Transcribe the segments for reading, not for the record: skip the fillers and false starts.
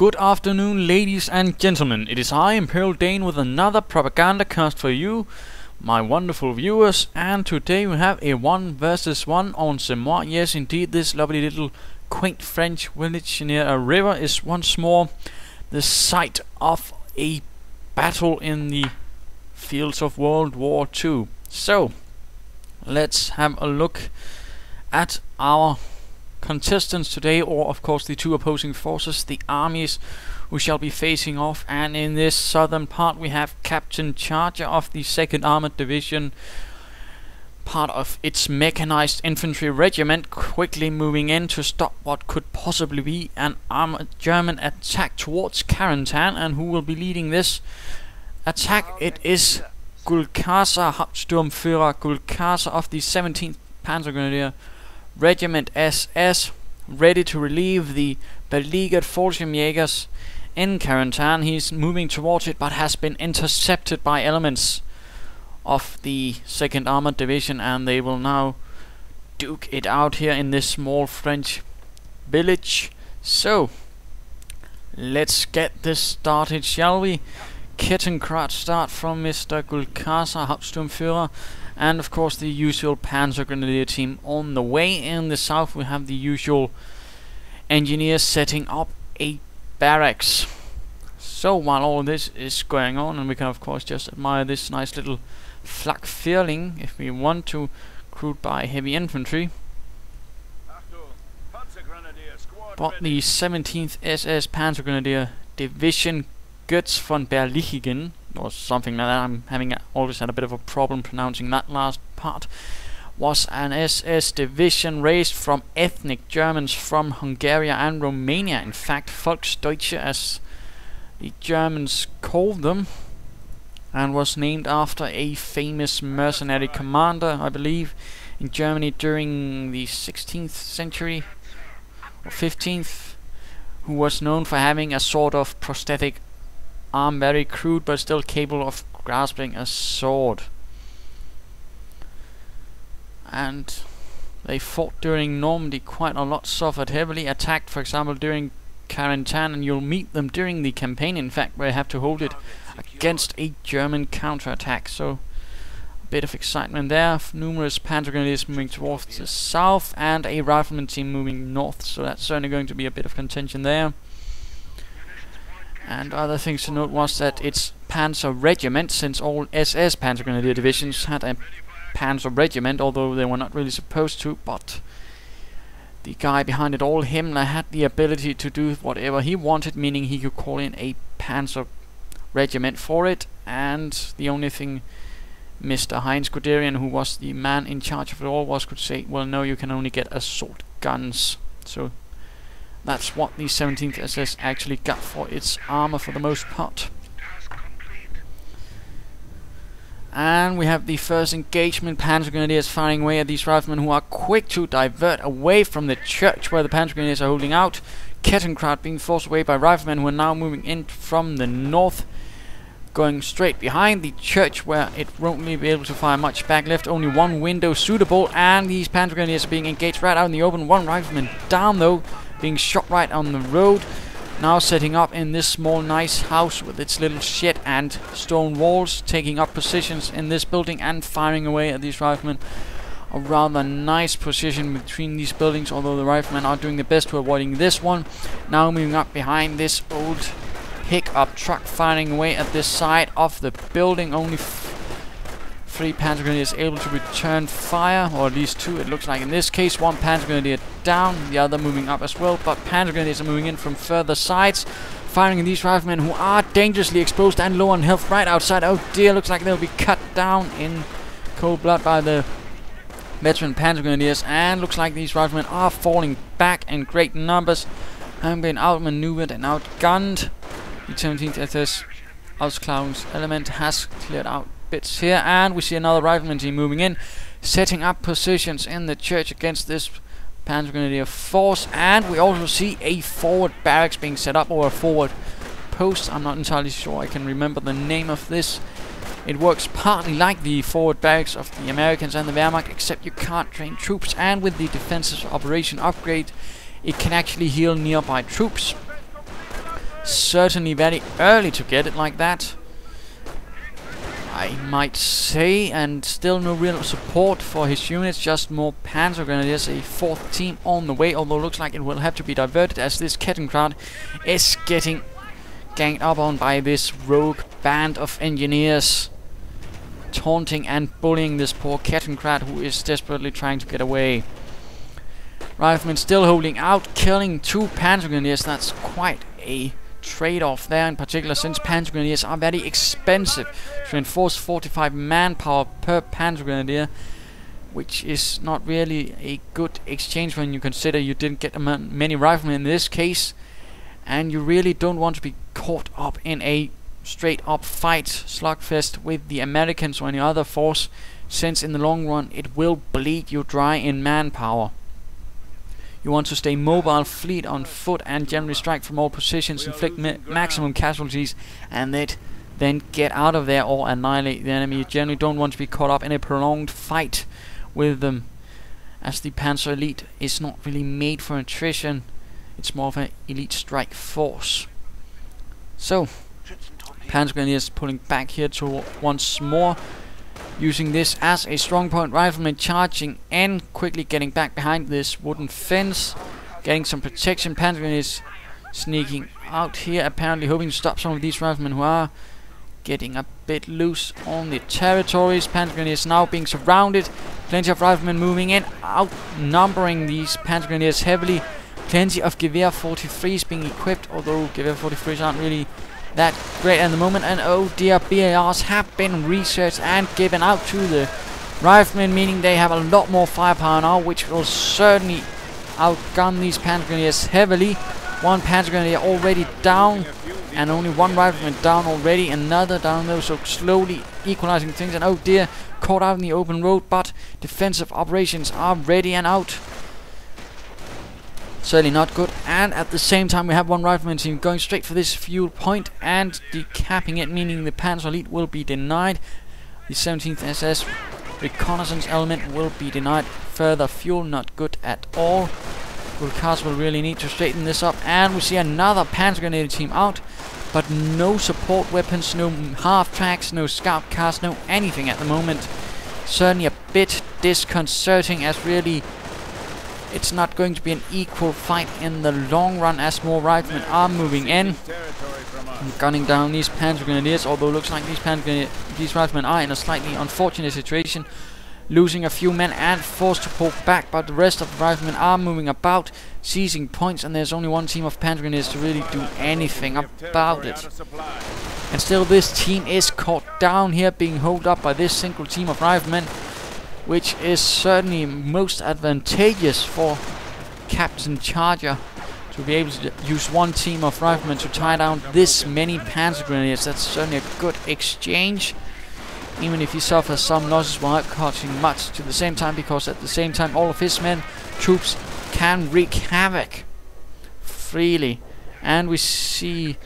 Good afternoon, ladies and gentlemen. It is I, Imperial Dane, with another Propagandacast for you, my wonderful viewers. And today we have a 1 versus 1 on Semois. Yes, indeed, this lovely little quaint French village near a river is once more the site of a battle in the fields of World War II. So, let's have a look at our contestants today, or of course the two opposing forces, the armies who shall be facing off. And in this southern part we have Captain Charger of the 2nd Armored Division, part of its mechanized infantry regiment, quickly moving in to stop what could possibly be an armored German attack towards Carentan. And who will be leading this attack? It is Gulcasa, Hauptsturmführer Gulcasa of the 17th Panzer Grenadier Regiment SS, ready to relieve the beleaguered Fallschirmjägers in Carentan. He's moving towards it, but has been intercepted by elements of the 2nd Armored Division, and they will now duke it out here in this small French village. So, let's get this started, shall we? Kettenkrad start from Mr. Gulcasa, Hauptsturmführer. And of course the usual Panzer Grenadier team on the way. In the south we have the usual engineers setting up a barracks. So while all this is going on, and we can of course just admire this nice little flak feeling if we want to, crewed by heavy infantry. But the 17th SS Panzer Grenadier Division Götz von Berlichingen, or something like that, I'm always had a bit of a problem pronouncing that last part, was an SS division raised from ethnic Germans from Hungary and Romania, in fact Volksdeutsche as the Germans called them, and was named after a famous mercenary commander, I believe, in Germany during the 16th century or 15th, who was known for having a sort of prosthetic arm, very crude but still capable of grasping a sword. And they fought during Normandy quite a lot, suffered heavily, attacked for example during Carentan, and you'll meet them during the campaign, in fact, where they have to hold it against a German counterattack. So a bit of excitement there. Numerous Panzer Grenadiers moving towards the south and a rifleman team moving north, so that's certainly going to be a bit of contention there. And other things to note was that it's Panzer Regiment, since all SS Panzer Grenadier divisions had a Panzer Regiment, although they were not really supposed to. But the guy behind it all, Himmler, had the ability to do whatever he wanted, meaning he could call in a Panzer Regiment for it. And the only thing Mr. Heinz Guderian, who was the man in charge of it all, could say, well, no, you can only get assault guns. So that's what the 17th SS actually got for its armor for the most part. And we have the first engagement. Panzer Grenadiers firing away at these riflemen, who are quick to divert away from the church where the Panzer Grenadiers are holding out. Kettenkrad being forced away by riflemen who are now moving in from the north, going straight behind the church where it won't really be able to fire much back. Left only one window suitable, and these Panzer Grenadiers are being engaged right out in the open. One rifleman down though, being shot right on the road. Now setting up in this small nice house with its little shed and stone walls, taking up positions in this building and firing away at these riflemen. A rather nice position between these buildings, although the riflemen are doing their best to avoiding this one. Now moving up behind this old pickup truck, firing away at this side of the building. Only 3 Panzer Grenadiers able to return fire, or at least 2 it looks like in this case. 1 Panzer Grenadier down, the other moving up as well, but Panzer Grenadiers are moving in from further sides, firing at these riflemen who are dangerously exposed and low on health right outside. Oh dear, looks like they'll be cut down in cold blood by the veteran Panzer Grenadiers, and looks like these riflemen are falling back in great numbers and being outmaneuvered and outgunned. The 17th SS Ausklauens element has cleared out bits here, and we see another rifleman team moving in, setting up positions in the church against this Panzer Grenadier force. And we also see a forward barracks being set up, or a forward post. I'm not entirely sure I can remember the name of this. It works partly like the forward barracks of the Americans and the Wehrmacht, except you can't train troops, and with the defensive operation upgrade it can actually heal nearby troops. Certainly very early to get it like that, I might say, and still no real support for his units, just more Panzer Grenadiers, a fourth team on the way, although looks like it will have to be diverted as this Carentan is getting ganged up on by this rogue band of engineers, taunting and bullying this poor Carentan who is desperately trying to get away. Riflemen still holding out, killing 2 Panzer Grenadiers. That's quite a trade-off there, in particular since Panzer Grenadiers are very expensive to enforce 45 manpower per Panzer Grenadier, which is not really a good exchange when you consider you didn't get many riflemen in this case, and you really don't want to be caught up in a straight-up fight, slugfest with the Americans or any other force, since in the long run it will bleed you dry in manpower. You want to stay mobile, fleet on foot, and generally strike from all positions, inflict maximum casualties, and then get out of there or annihilate the enemy. You generally don't want to be caught up in a prolonged fight with them, as the Panzer Elite is not really made for attrition. It's more of an elite strike force. So, Panzer Grenadiers pulling back here to once more, using this as a strong point. Riflemen charging in, quickly getting back behind this wooden fence, getting some protection. Panzer Grenadiers sneaking out here, apparently hoping to stop some of these riflemen who are getting a bit loose on the territories. Panzer Grenadiers now being surrounded, plenty of riflemen moving in, outnumbering these Panzer Grenadiers heavily. Plenty of Gewehr 43s being equipped, although Gewehr 43s aren't really that great at the moment. And oh dear, BARs have been researched and given out to the riflemen, meaning they have a lot more firepower now, which will certainly outgun these Panzer Grenadiers heavily. 1 Panzer Grenadier already down, and only 1 rifleman down already, another down though, so slowly equalizing things. And oh dear, caught out in the open road, but defensive operations are ready and out. Certainly not good. And at the same time we have 1 rifleman team going straight for this fuel point and decapping it, meaning the Panzer Elite will be denied. The 17th SS reconnaissance element will be denied further fuel, not good at all. Gulcasa will really need to straighten this up, and we see another Panzer Grenadier team out, but no support weapons, no half tracks, no scout cars, no anything at the moment. Certainly a bit disconcerting, as really it's not going to be an equal fight in the long run, as more riflemen are moving in and gunning down these Panzer Grenadiers, although it looks like these riflemen are in a slightly unfortunate situation, losing a few men and forced to pull back, but the rest of the riflemen are moving about, seizing points, and there's only 1 team of Panzer Grenadiers to really do anything about it. And still this team is caught down here, being held up by this single team of riflemen, which is certainly most advantageous for Captain Charger to be able to use 1 team of riflemen to tie down this many Panzer Grenadiers. That's certainly a good exchange, even if he suffers some losses while costing much to the same time, because at the same time all of his troops can wreak havoc freely. And we see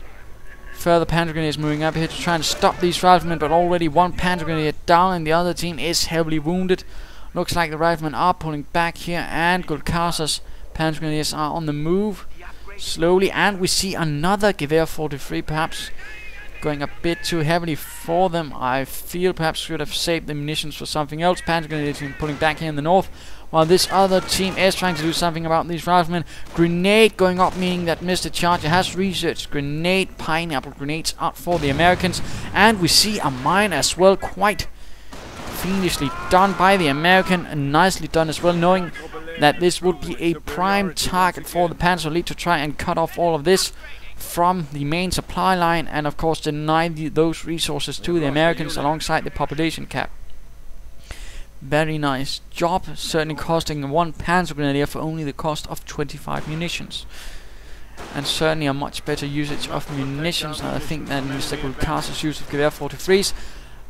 further Panzer Grenadiers moving up here to try and stop these riflemen, but already 1 Panzer Grenadier down and the other team is heavily wounded. Looks like the riflemen are pulling back here, and Gulcasa's Panzer Grenadiers are on the move slowly, and we see another Gewehr 43 perhaps going a bit too heavily for them. I feel perhaps should have saved the munitions for something else. Panzer Grenadier team pulling back here in the north, while this other team is trying to do something about these riflemen. Grenade going up, meaning that Mr. Charger has researched grenade, pineapple grenades out for the Americans. And we see a mine as well, quite fiendishly done by the American, and nicely done as well, knowing that this would be a prime target for the Panzer Elite to try and cut off all of this from the main supply line, and of course deny those resources to the Americans alongside the population cap. Very nice job, certainly costing 1 Panzer Grenadier for only the cost of 25 munitions. And certainly a much better usage of munitions, I think, than Mr. Gulcasa's use of Gewehr 43s.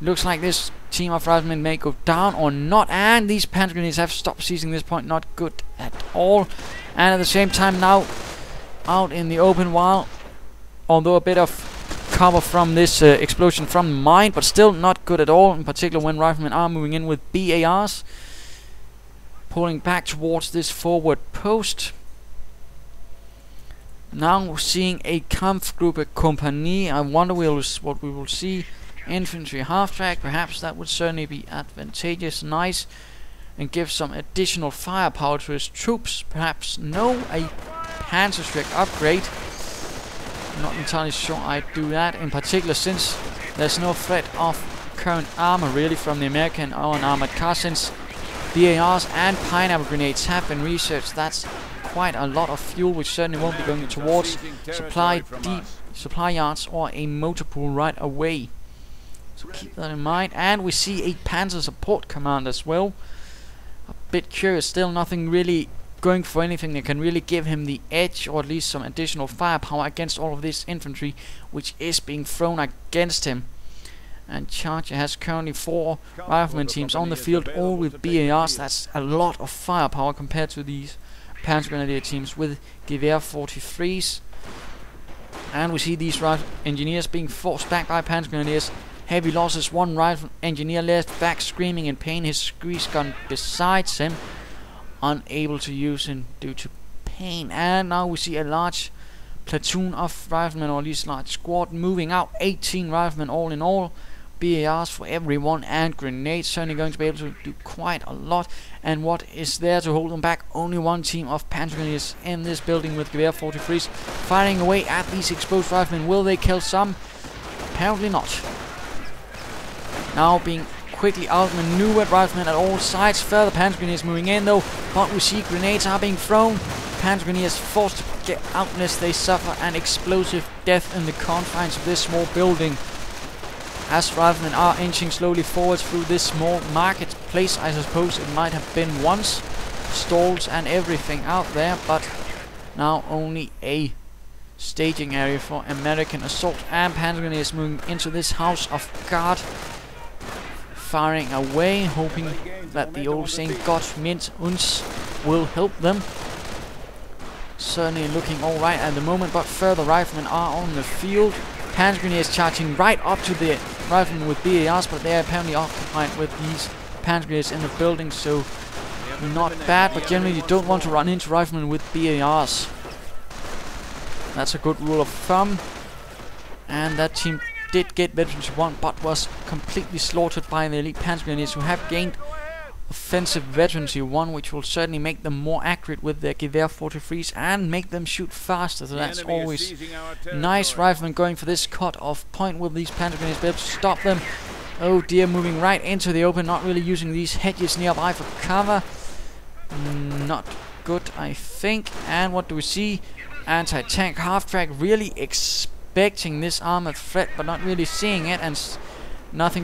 Looks like this team of riflemen may go down or not, and these Panzer Grenadiers have stopped seizing this point, not good at all. And at the same time now out in the open, while although a bit of cover from this explosion from the mine, but still not good at all, in particular when riflemen are moving in with BARs, pulling back towards this forward post. Now seeing a Kampfgruppe Kompanie. I wonder what we will see. Infantry half-track, perhaps that would certainly be advantageous, nice, and give some additional firepower to his troops. Perhaps no, a Panzer upgrade. I'm not entirely sure I'd do that, in particular since there's no threat of current armor really from the American or an armored car, since BARs and pineapple grenades have been researched. That's quite a lot of fuel, which certainly won't be going towards supply yards or a motor pool right away. So keep that in mind. And we see a Panzer support command as well. A bit curious, still nothing really going for anything that can really give him the edge, or at least some additional firepower against all of this infantry which is being thrown against him. And Charger has currently 4 rifleman teams on the field, all with BARs. That's a lot of firepower compared to these Panzer Grenadier teams with Gewehr 43s. And we see these rifle engineers being forced back by Panzer Grenadiers. Heavy losses, 1 rifle engineer left back screaming in pain, his squeeze gun besides him, unable to use it due to pain. And now we see a large platoon of riflemen, or at least large squad, moving out. 18 riflemen all in all. BARs for everyone and grenades, certainly going to be able to do quite a lot. And what is there to hold them back? Only 1 team of Panzer Grenadiers in this building with Gewehr 43s firing away at these exposed riflemen. Will they kill some? Apparently not. Now being quickly outmaneuvered, riflemen at all sides. Further Panzer Grenadiers moving in though, but we see grenades are being thrown. Panzer Grenadiers forced to get out unless they suffer an explosive death in the confines of this small building. As riflemen are inching slowly forwards through this small marketplace, I suppose it might have been once. Stalls and everything out there, but now only a staging area for American assault. And Panzer Grenadiers moving into this house of guard, firing away, hoping that the old saying Gott mit uns will help them. Certainly looking alright at the moment, but further riflemen are on the field. Panzer Grenadiers charging right up to the riflemen with BARs, but they are apparently occupied with these Panzer Grenadiers in the building, so not bad, but generally you don't want to run into riflemen with BARs. That's a good rule of thumb. And that team did get veterans 1, but was completely slaughtered by the elite Panzer Grenadiers, who have gained offensive veterancy 1, which will certainly make them more accurate with their Gewehr 43s and make them shoot faster. So that's always nice. Riflemen going for this cut-off point. Will these Panzer Grenadiers be able to stop them? Oh dear, moving right into the open, not really using these hedges nearby for cover. Not good, I think. And what do we see? Anti-tank half-track, really expecting this armored threat, but not really seeing it, and nothing